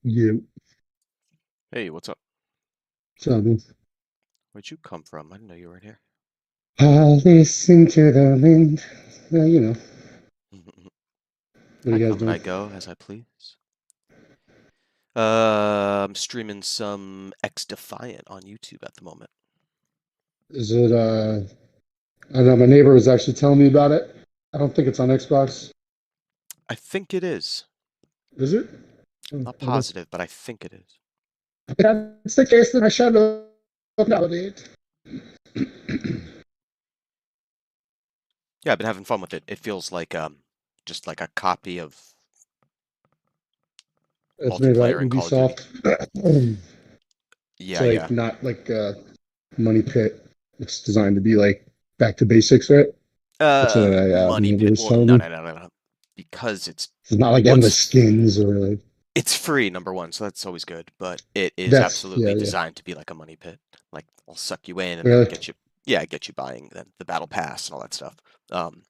You. Hey, what's up? So, Where'd you come from? I didn't know you were in here. listen to the wind. You know, what are I you guys come and doing? I go as I please. I'm streaming some XDefiant on YouTube at the moment. Is it, I don't know, my neighbor was actually telling me about it. I don't think it's on Xbox. I think it is. Is it? Not Okay. positive, but I think it is. If that's the case, then I should acknowledge it. Yeah, I've been having fun with it. It feels like just like a copy of It's made by multiplayer in Call of Duty. Ubisoft. It's Yeah, like yeah. not like Money Pit. It's designed to be like back to basics, right? That's what my Money neighbor pit. was Well, telling no, me. no, no, no, no. Because It's not like endless what's skins or like it's free, number one, so that's always good. But it is that's absolutely yeah. designed to be like a money pit. Like I'll suck you in and then Really? get you, yeah, get you buying the battle pass and all that stuff. Um,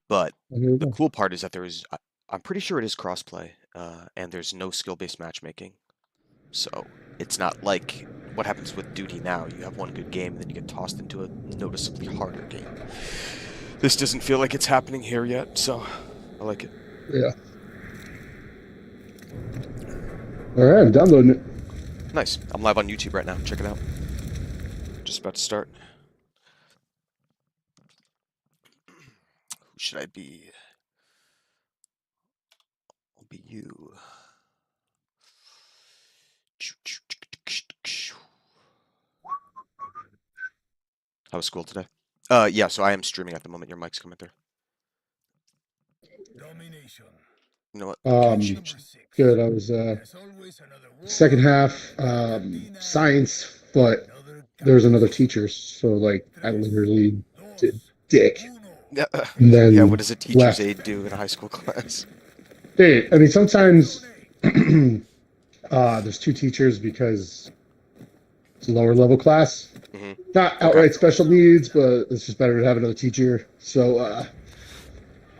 but Well, here we the go. cool part is that I'm pretty sure it is crossplay, and there's no skill-based matchmaking. So it's not like what happens with Duty now. You have one good game, and then you get tossed into a noticeably harder game. This doesn't feel like it's happening here yet, so I like it. Yeah. All right, I'm downloading it. Nice. I'm live on YouTube right now. Check it out. Just about to start. Who should I be? I'll be you. How was school today? Yeah, so I am streaming at the moment. Your mic's coming through. Domination. You know what? Okay, Um, Number six. Good. I was There's always another second war, half another denial, science, but another there was another catastrophe. teacher, so like I Tres, literally did dos, dick, uno. yeah, and yeah. What then does a teacher's left. aide do in a high school class? Hey, I mean sometimes Attenzione. there's two teachers because it's a lower level class, Hmm. not Okay. outright special needs, but it's just better to have another teacher. So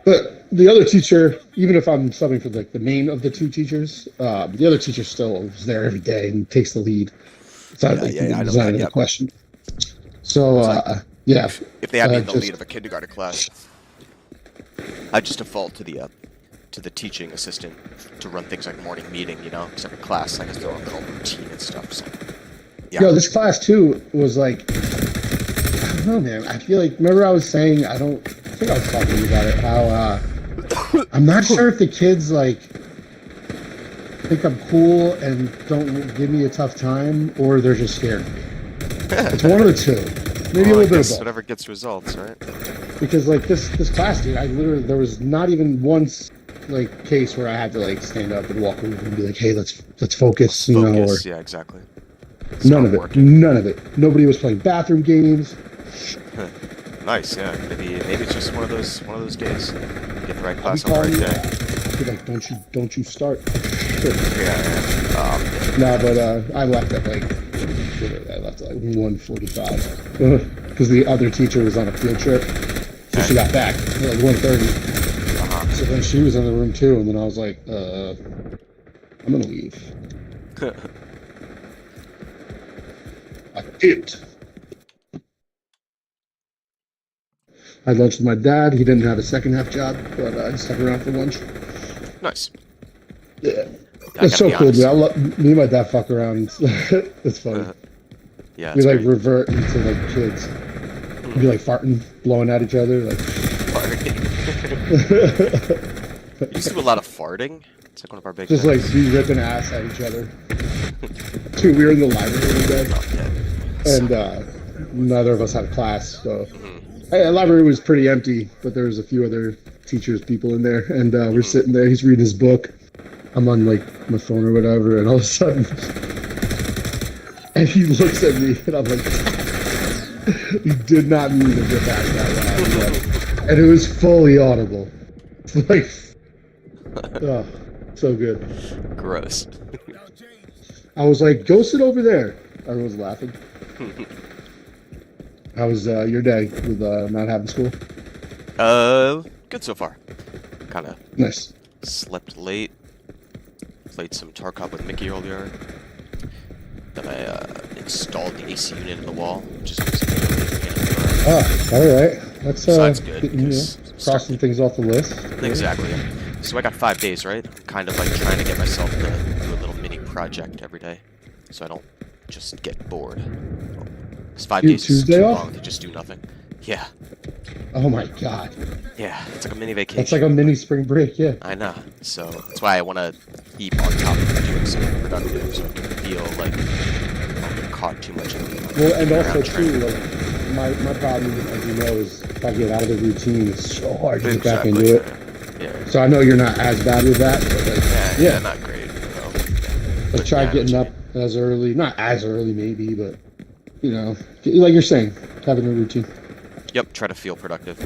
but the other teacher, even if I'm subbing for like the main of the two teachers, the other teacher still is there every day and takes the lead. It's not Yeah, like yeah, the yeah. I know design that. of the Yep. question. So It's like yeah, if they had me in the lead just of a kindergarten class, I just default to the teaching assistant to run things like morning meeting. You know, because every class like has their own little routine and stuff. So yeah. this class too was like I don't know, man. I feel like remember I was saying I think I was talking to you about it. How I'm not sure if the kids like think I'm cool and don't give me a tough time, or they're just scared of me. It's one of the two. Maybe a Well, I little bit of guess both. whatever gets results, right? Because like this class, dude, I literally there was not even once like case where I had to like stand up and walk over and be like, hey, let's Let's focus, or focus. Yeah, exactly. none Start of it. working. None of it. Nobody was playing bathroom games. Nice. Yeah. Maybe it's just one of those days. Get the right I'll be class on the calling right you. day. I'll be like, don't you start. Sure. Yeah. Yeah. No, but I left at like I left at like 1:45 because the other teacher was on a field trip, so Okay. she got back at like 1:30. Uh-huh. So then she was in the room too, and then I was like, I'm gonna leave. I did. I had lunch with my dad. He didn't have a second half job, but I stuck around for lunch. Nice. Yeah, I it's gotta so be cool, dude. honest. Me and my dad fuck around. It's funny. Yeah, We it's like great. revert into like kids. We be like farting, blowing at each other, like. Farting. We used to do a lot of farting. It's like one of our big Just like things. be ripping ass at each other. Dude, we were in the library one day, Oh yeah. and Suck. neither of us had class, so Hmm. the library was pretty empty. But there was a few other teachers, people in there, and we're Hmm. sitting there. He's reading his book. I'm on like my phone or whatever, and all of a sudden, and he looks at me, and I'm like, he did not mean to get back that loud, and it was fully audible. Like, oh, so good. Gross. Now, James. I was like, go sit over there. Everyone was laughing. How was your day with not having school? Good so far. Kind of Nice. slept late. played some Tarkov with Mickey earlier. Then I installed the AC unit in the wall, which is obviously a pain in the Oh, all right. That's So that's good, you know, because crossing things off the list. Exactly. So I got 5 days, right? I'm kind of like trying to get myself to do a little mini project every day, so I don't just get bored. Because 5 days is Tuesday too off? long to just do nothing. Yeah, Oh my god. yeah, it's like a mini vacation. That's like a mini spring break, yeah. I know. So that's why I want to keep on top of doing something productive, so I can feel like I don't get caught too much in the Well, and also around too, training. like, my problem, as you know, is if I get out of the routine, it's so hard to get back Exactly. into it. Yeah. So I know you're not as bad with that, but like, Yeah, not great. like try yeah, getting up as early, not as early maybe, but you know, like you're saying, having a routine. Yep, try to feel productive.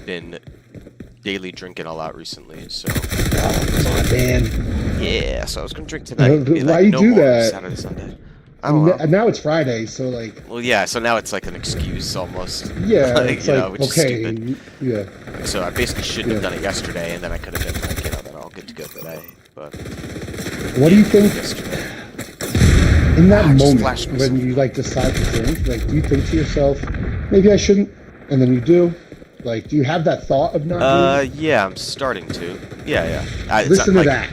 Been daily drinking a lot recently, so Oh, come on, man. yeah. So I was gonna drink tonight. Be Why like, you no do more that? Saturday, Sunday. I don't know. And now it's Friday, so like, Well, yeah. So now it's like an excuse almost. yeah, Like, it's you like, know, which is okay, stupid. yeah. So I basically shouldn't have Yeah. done it yesterday, and then I could have been like, you know, then all good to go today. But What do you think yesterday. in that I just moment flashed myself. when you like decide to drink? Like, do you think to yourself, maybe I shouldn't, and then you do? Like, do you have that thought of not doing? Yeah, I'm starting to. Yeah. It's Listen not to like, that.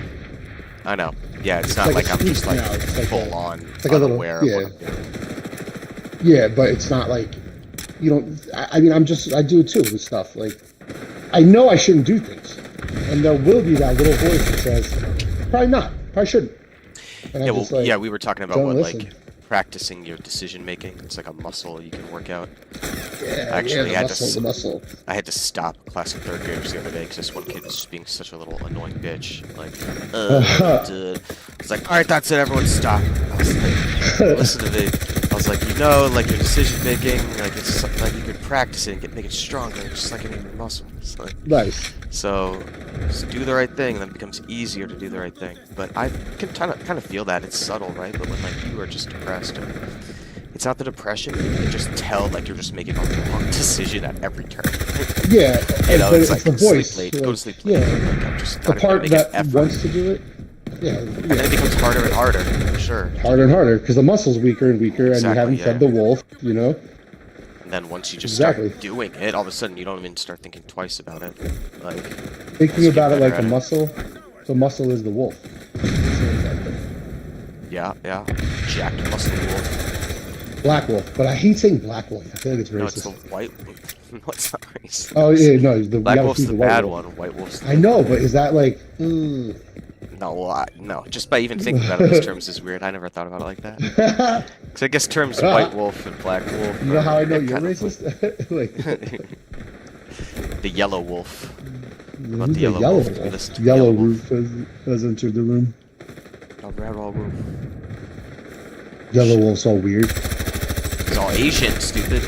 I know. Yeah, it's not like like a I'm just speech like now, it's like full a- on like a little- unaware of yeah. what I'm doing. Yeah, but it's not like you don't. I mean, I do it too with stuff. Like, I know I shouldn't do things, and there will be that little voice that says, probably not, probably shouldn't. And Yeah, I'm well, just like, yeah, we were talking about don't what listen. like practicing your decision making. It's like a muscle you can work out. yeah, actually yeah, had the to muscle, the muscle. I had to stop classic third graders the other day because this one kid was just being such a little annoying bitch. Like, dude. It's like, all right, that's it, everyone stop. I was like, listen to me. I was like, you know, like your decision making, like it's like you could practice it and make it stronger, just like any of your muscles. Like, Nice. so just do the right thing, then it becomes easier to do the right thing. But I can kind of feel that it's subtle, right? But when like you are just depressed, it's not the depression. You can just tell like you're just making a wrong decision at every turn. Yeah, You know, but it's it's like the voice. sleep late, like, go to sleep late. Yeah, Like, I'm just the not even gonna part make that an effort. wants to do it. Yeah, And then it becomes harder and harder, for sure. harder and harder because the muscle's weaker and weaker, and you Exactly, haven't yeah. fed the wolf. You know. And then once you just Exactly. start doing it, all of a sudden you don't even start thinking twice about it. Like, Thinking get about it better like at a it. muscle, the muscle is the wolf. yeah, jacked muscle wolf. Black wolf, but I hate saying black wolf. I feel like it's No, it's the racist. white wolf. No, it's not racist. Oh yeah, no, the Black gotta wolf's choose the white bad wolf. one. White wolf's the I know, but is that like? No, well, no. Just by even thinking about it, those terms is weird. I never thought about it like that. Because I guess terms white wolf and black wolf. You know how I know are you're kind of racist? like, the yellow wolf. About who's the the yellow wolf? This Yellow wolf. wolf has entered the room. The red wolf. Yellow wolf's all weird. He's all Asian, stupid.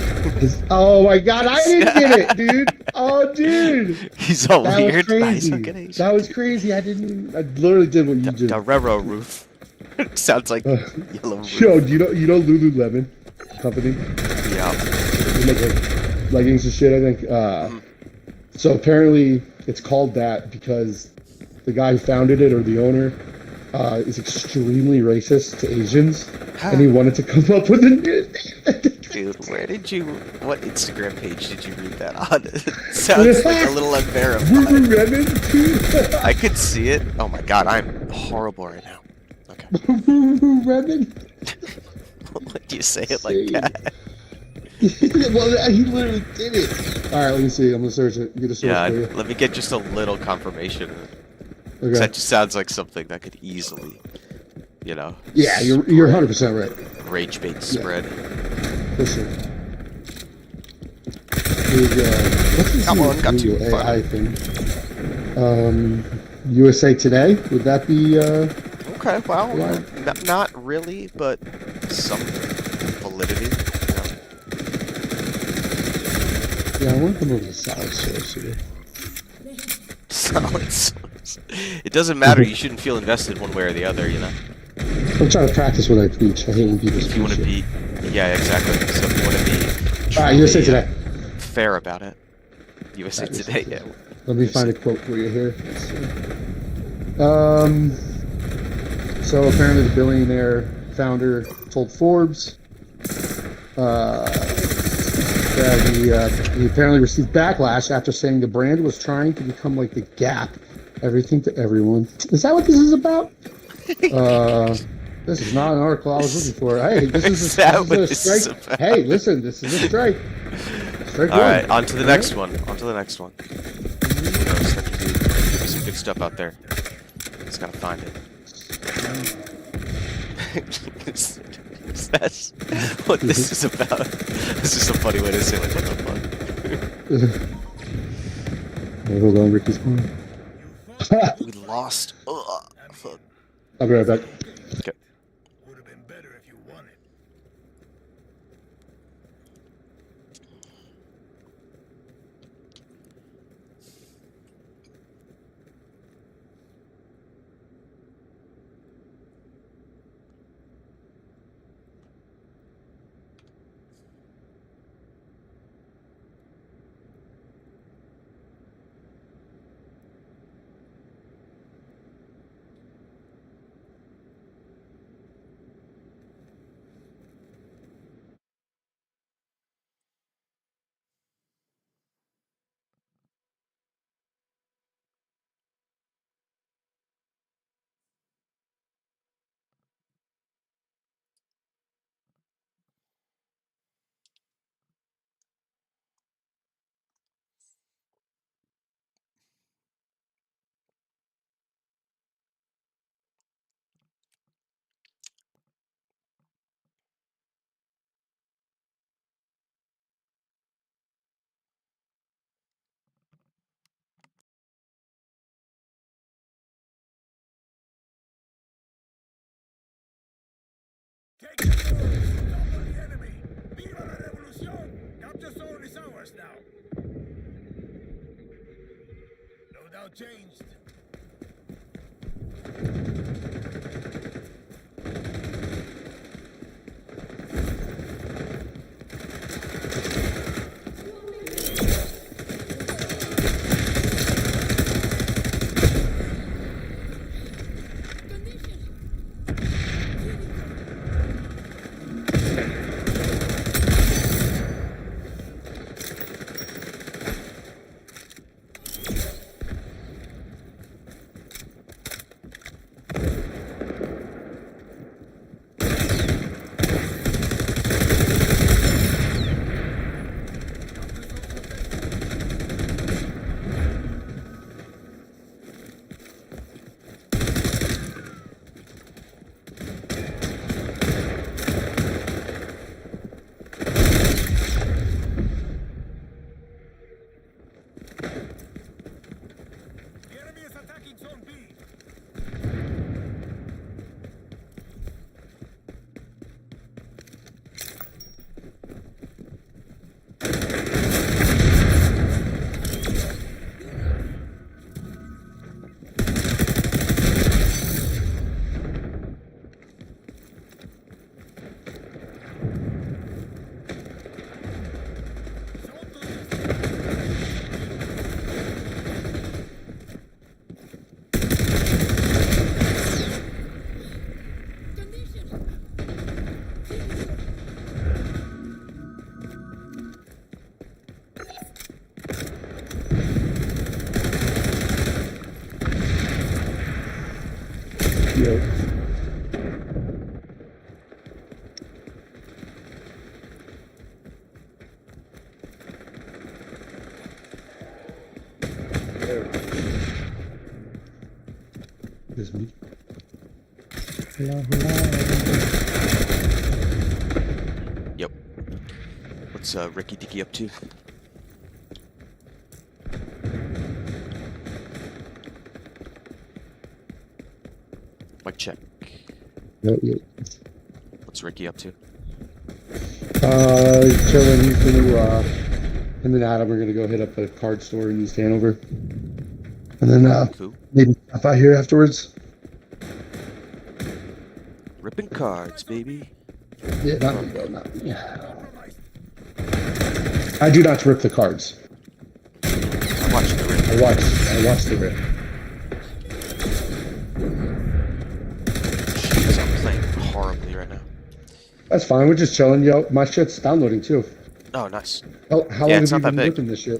Oh my god, I didn't get it, dude. Oh, dude. He's all That was weird. Nah, he's crazy. not good Asian. That was crazy. I didn't even. I literally did what you did. Darrero roof. Sounds like Uh, yellow roof. Yo, do you know Lululemon company? Yeah. They make like leggings and shit, I think. So apparently it's called that because the guy who founded it, or the owner, is extremely racist to Asians, and he wanted to come up with a new Dude, what Instagram page did you read that on? It sounds like a little unverified. Lululemon, dude. I could see it. Oh my god, I'm horrible right now. Okay. Lululemon. What do you say it like that? Well, he literally did it. All right, let me see. I'm gonna search it. Get a source Yeah, for you. let me get just a little confirmation. 'Cause Okay. that just sounds like something that could easily, you know. Yeah, you're 100% right. Rage bait spread. Listen. What's this Come on, got Google you. AI thing? USA Today? Would that be? Okay, well, Right. not really, but some validity. You know? Yeah, I want to come over to Solid Source here. Solid source. It doesn't matter. You shouldn't feel invested one way or the other. You know. I'm trying to practice what I preach. I hate when people If you want to speak be, yeah, exactly. So if you want to be shit. All right, USA truly, Today. fair about it. USA That is Today, Today. yeah. Let me find a quote for you here. Let's see. So apparently the billionaire founder told Forbes that he apparently received backlash after saying the brand was trying to become like the Gap, everything to everyone. Is that what this is about? This is not an article I was looking for. Hey, this is a strike. Hey, listen, this is a strike. Strike All one. right, on to the next one. On to the next one. There's some big stuff out there. Just gotta find it. Is that what this is about? It's just a funny way to say like what the fuck. Hold on, Ricky's phone. We lost. Ugh. Fuck. I'll be right back. Okay. Would have been better if you won it. Take control! Topple the enemy! Viva la revolución! Capture zone is ours now! No doubt changed. The enemy is attacking zone B. Yo. This me. Hello, hello. Yep. What's Ricky Dicky up to? Mic check. Yep. What's Ricky up to? Chilling. He's gonna, him and Adam are gonna go hit up a card store in East Hanover. And then, Cool. maybe stop out here afterwards. Ripping cards, baby. Yeah, not me, bro. Not me. I do not rip the cards. I watched the rip. I watched the rip. That's fine. We're just chilling, yo. My shit's downloading too. Oh, nice. How Yeah, long it's have you not that been big. ripping this shit?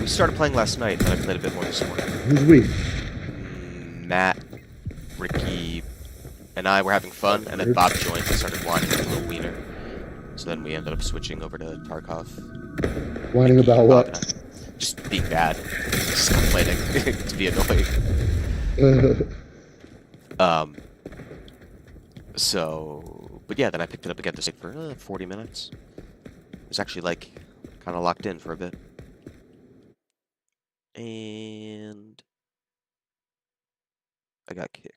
We started playing last night, and I played a bit more this morning. Who's we? Matt, Ricky, and I were having fun, and then Bob joined and started whining like a little wiener. So then we ended up switching over to Tarkov. Whining about Bob what? and I. Just being bad. Just complaining to be annoying. But yeah, then I picked it up again this for 40 minutes. It was actually like kind of locked in for a bit. And I got kicked.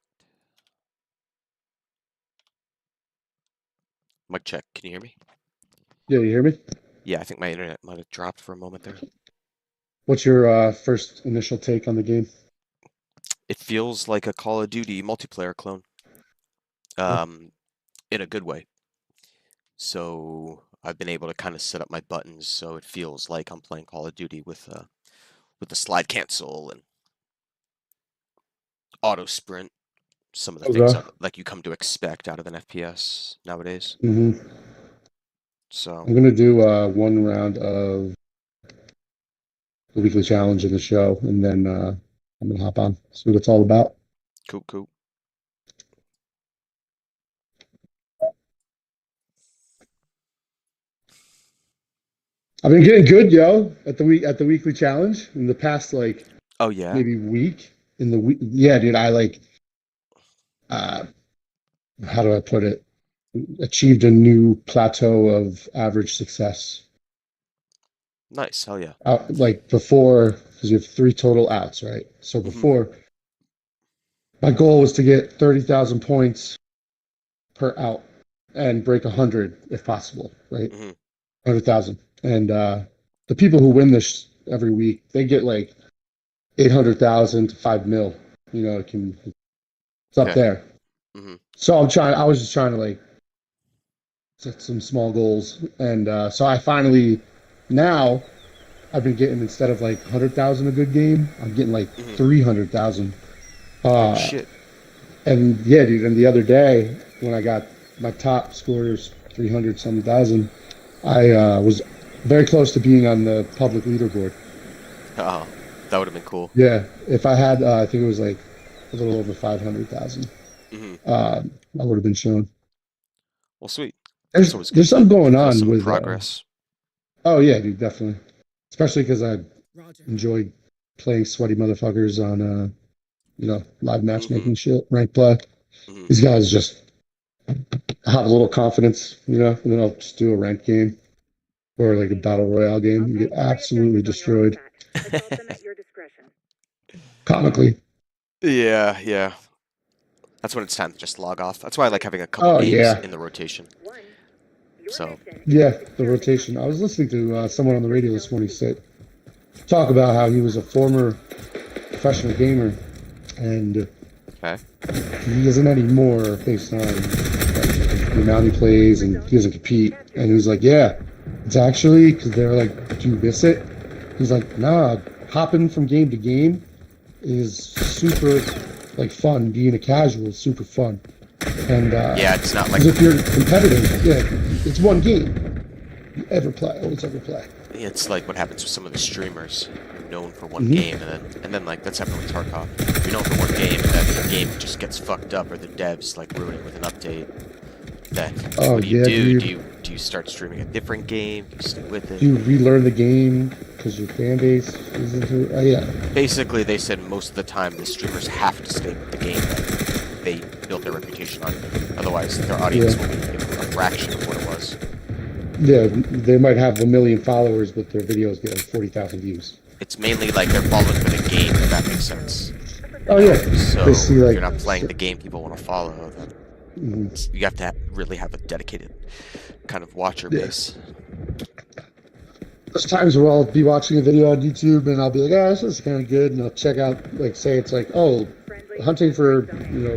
Mic check. Can you hear me? Yeah, you hear me? Yeah, I think my internet might have dropped for a moment there. What's your first initial take on the game? It feels like a Call of Duty multiplayer clone. In a good way. So I've been able to kind of set up my buttons so it feels like I'm playing Call of Duty with the slide cancel and auto sprint. Some of the things like you come to expect out of an FPS nowadays. Mm-hmm. So I'm gonna do one round of the weekly challenge in the show, and then I'm gonna hop on, see what it's all about. cool. I've been getting good, yo, at the weekly challenge in the past oh yeah, maybe week. In the week, yeah, dude, I how do I put it? Achieved a new plateau of average success. nice, hell yeah. Like before, because you have 3 total outs, right? So before, my goal was to get 30,000 points per out and break 100 if possible, right? 100,000. And the people who win this every week, they get like 800,000 to 5 mil. You know, it's up there. So I was just trying to like set some small goals. And so I finally, now I've been getting, instead of like 100,000 a good game, I'm getting like 300,000. Oh shit. And yeah, dude, and the other day when I got my top scores 300 thousand, I was very close to being on the public leaderboard. Oh, that would have been cool. Yeah, if I had, I think it was like a little over 500,000. I would have been shown. Well, sweet. There's something going on with progress. Oh yeah, dude, definitely. Especially because I enjoy playing sweaty motherfuckers on live matchmaking shit, rank play. These guys just have a little confidence, and then I'll just do a ranked game or like a battle royale game. You get absolutely destroyed. Comically. Yeah. That's when it's time to just log off. That's why I like having a couple games in the rotation. So yeah, the rotation. I was listening to someone on the radio this morning talk about how he was a former professional gamer, and he isn't anymore based on the amount he plays, and he doesn't compete. And he was like, yeah, it's actually, because they're like, do you miss it? He's like, nah, hopping from game to game is super like fun. Being a casual is super fun. And yeah, it's not like, if you're competitive, yeah, it's one game you always ever play. It's like what happens with some of the streamers. You're known for one game, and then like that's happened with Tarkov. You're known for one game, and then the game just gets fucked up, or the devs like ruin it with an update. Then what do you do? Dude. Do you start streaming a different game? Do you stay with it? Do you relearn the game because your fan base isn't it? Yeah. Basically, they said most of the time the streamers have to stay with the game that they built their reputation on. Otherwise, their audience will be a fraction of what it was. Yeah, they might have 1 million followers, but their videos get like 40,000 views. It's mainly like they're following for the game, if that makes sense. Oh yeah. So they see, if you're not playing the game people want to follow, then you have to really have a dedicated kind of watcher base. There's times where I'll be watching a video on YouTube and I'll be like, this is kind of good, and I'll check out, like, say it's like, hunting for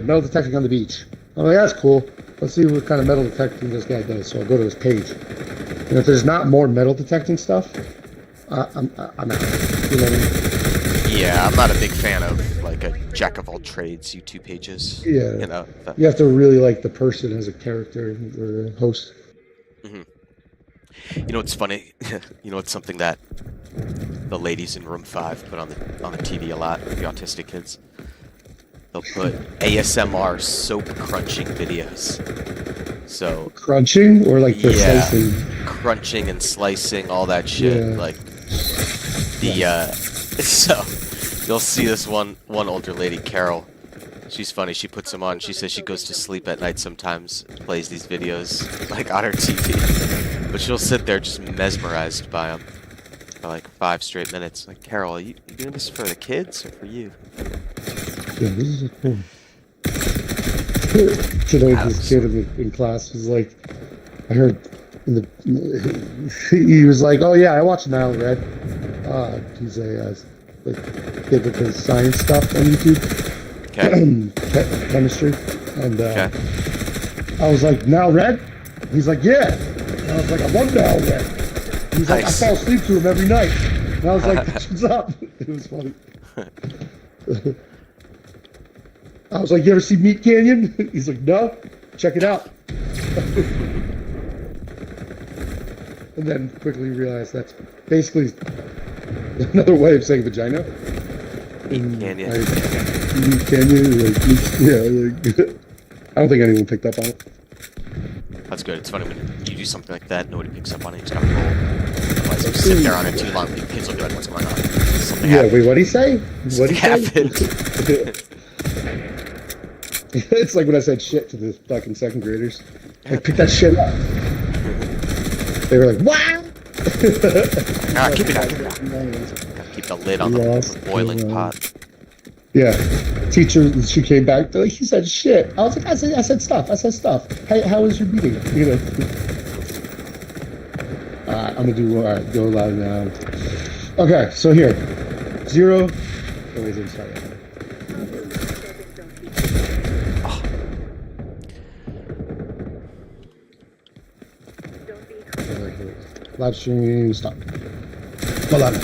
metal detecting on the beach. I'm like, that's cool. Let's see what kind of metal detecting this guy does. So I'll go to his page. And if there's not more metal detecting stuff, I'm out. You know what I mean? Yeah, I'm not a big fan of like like a jack of all trades YouTube pages. Yeah. You know. You have to really like the person as a character or a host. You know what's funny? You know, it's something that the ladies in room 5 put on the TV a lot. The autistic kids. They'll put ASMR soap crunching videos. So Crunching or like the slicing? Crunching and slicing, all that shit. Yeah. Like so you'll see this one older lady, Carol. She's funny. She puts them on. She says she goes to sleep at night sometimes, plays these videos like on her TV, but she'll sit there just mesmerized by them for like 5 straight minutes. Like, Carol, are you doing this for the kids or for you? Yeah, this is cool. Today, this kid in class was like, I heard he was like, "Oh yeah, I watch Now Red." He's a like kid that does science stuff on YouTube, chemistry, and I was like, "Now Red?" He's like, "Yeah." And I was like, "I love Now Red." He's like, "I fall asleep to him every night," and I was like, "What's up?" It was funny. I was like, "You ever see Meat Canyon?" He's like, "No." Check it out. And then quickly realized that's basically another way of saying vagina. Meat Canyon. Meat Canyon, like, I don't think anyone picked up on it. That's good. It's funny when you do something like that, nobody picks up on it. You just gotta roll. Otherwise, if you sit there on it too long, the kids will be like, "What's going on?" Something happened. Wait, what'd he say? What'd he happened. say? It's like when I said shit to the fucking second graders. Like, pick that shit up. They were like, "Wow!" Keep it out. Gotta keep the lid on the boiling pot. Yeah. Teacher, she came back. Like, he said shit. I was like, I said stuff. How was your meeting? You know. I'm gonna do go loud now. Okay, so here, 0. Oh, wait, didn't start yet. Live stream stop. Hold on.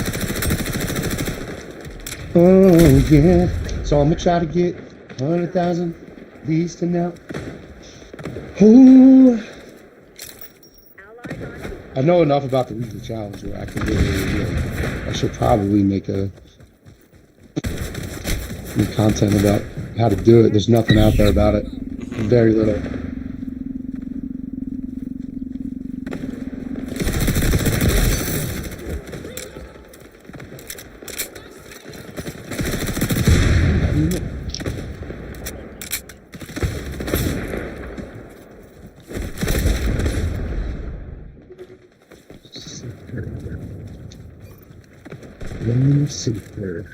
Oh yeah. So I'm gonna try to get 100,000 these to now. Ooh. I know enough about the weekly challenge where I can really, I should probably make some content about how to do it. There's nothing out there about it. Very little. Super.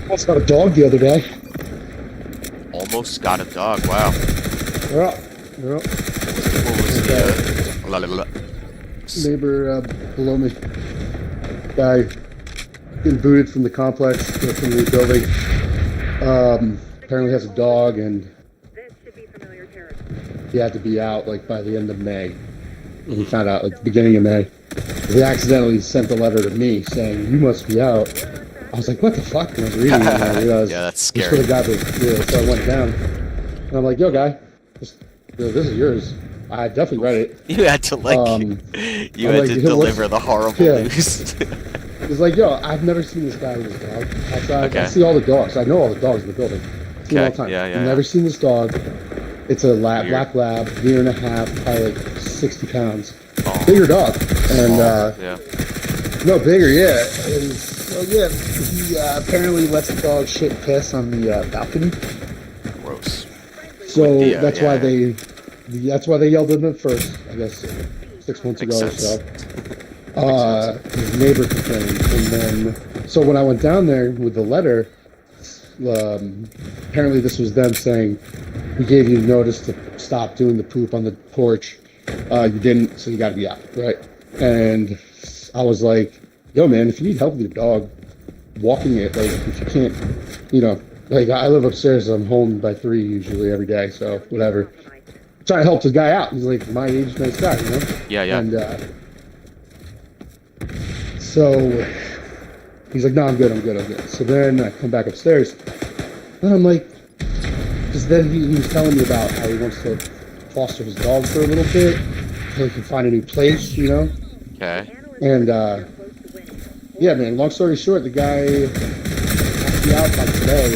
Almost got a dog the other day. Almost got a dog. Wow. Yeah. What was the neighbor below me? Guy getting booted from the complex, from the building. Apparently has a dog, and he had to be out like by the end of May. And we found out like the beginning of May. He accidentally sent a letter to me saying, "You must be out." I was like, "What the fuck?" And I was reading it, and I realized yeah, that's it's scary. for the guy that, so I went down, and I'm like, "Yo, guy, this is yours." I definitely read it. You had to like, you had to deliver the horrible news. It's like, yo, I've never seen this guy with his dog. I see all the dogs. I know all the dogs in the building. I've seen all the time. I've never seen this dog. It's a black lab, year and a half, probably like 60 pounds. Oh. Bigger dog. And, no, bigger, yeah. And so, yeah, he apparently lets the dog shit and piss on the balcony. Gross. So that's why they yelled at him at first, I guess, 6 months ago or so. His neighbor complained, and then so when I went down there with the letter, apparently this was them saying, "We gave you notice to stop doing the poop on the porch. You didn't, so you got to be out, right?" And I was like, "Yo, man, if you need help with your dog walking it, like if you can't you know, like I live upstairs. I'm home by 3 usually every day. So whatever. Trying to help this guy out. He's like my age, nice guy, you know. Yeah, yeah. And so he's like, no, I'm good. So then I come back upstairs, and I'm like, because then he was telling me about how he wants to foster his dog for a little bit, so he can find a new place, you know. Okay. And yeah, man. Long story short, the guy asked me out like today,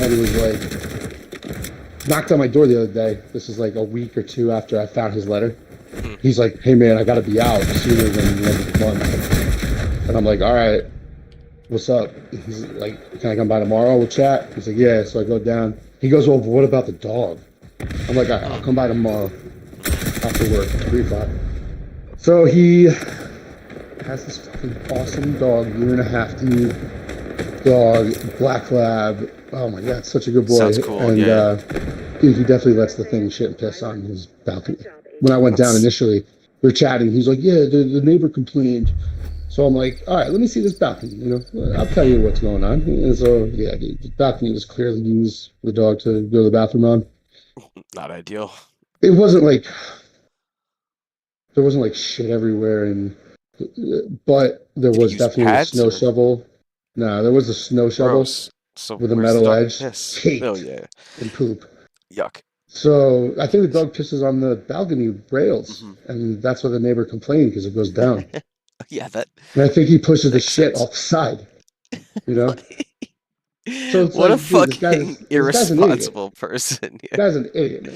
and he was like, knocked on my door the other day. This is like a week or two after I found his letter. He's like, hey man, I gotta be out sooner than the end of the month. And I'm like, all right, what's up? He's like, can I come by tomorrow? We'll chat. He's like, yeah. So I go down. He goes, well, but what about the dog? I'm like, all right, I'll come by tomorrow after work, 3 o'clock. So he has this fucking awesome dog, 1.5-year-old dog, black lab. Oh my god, such a good boy. Sounds cool. And Yeah. dude, he definitely lets the thing shit and piss on his balcony. When I went down initially, we were chatting. He's like, yeah, the neighbor complained. So I'm like, all right, let me see this balcony. You know, I'll tell you what's going on. And so yeah, the balcony was clearly used for the dog to go to the bathroom on. Not ideal. It wasn't like there wasn't like shit everywhere, and but there Did he was use definitely a pads, snow or- shovel. No, there was a snow shovel Gross. So with a where's the metal dog edge piss? caked Oh yeah. in poop. Yuck. So I think the dog pisses on the balcony rails, Mhm. and that's why the neighbor complained because it goes down. Yeah, that. And I think he pushes the Makes shit sense. off the side. You know, So it's What a like, dude, this fucking guy's an idiot. irresponsible person. Yeah. guy's an idiot, man.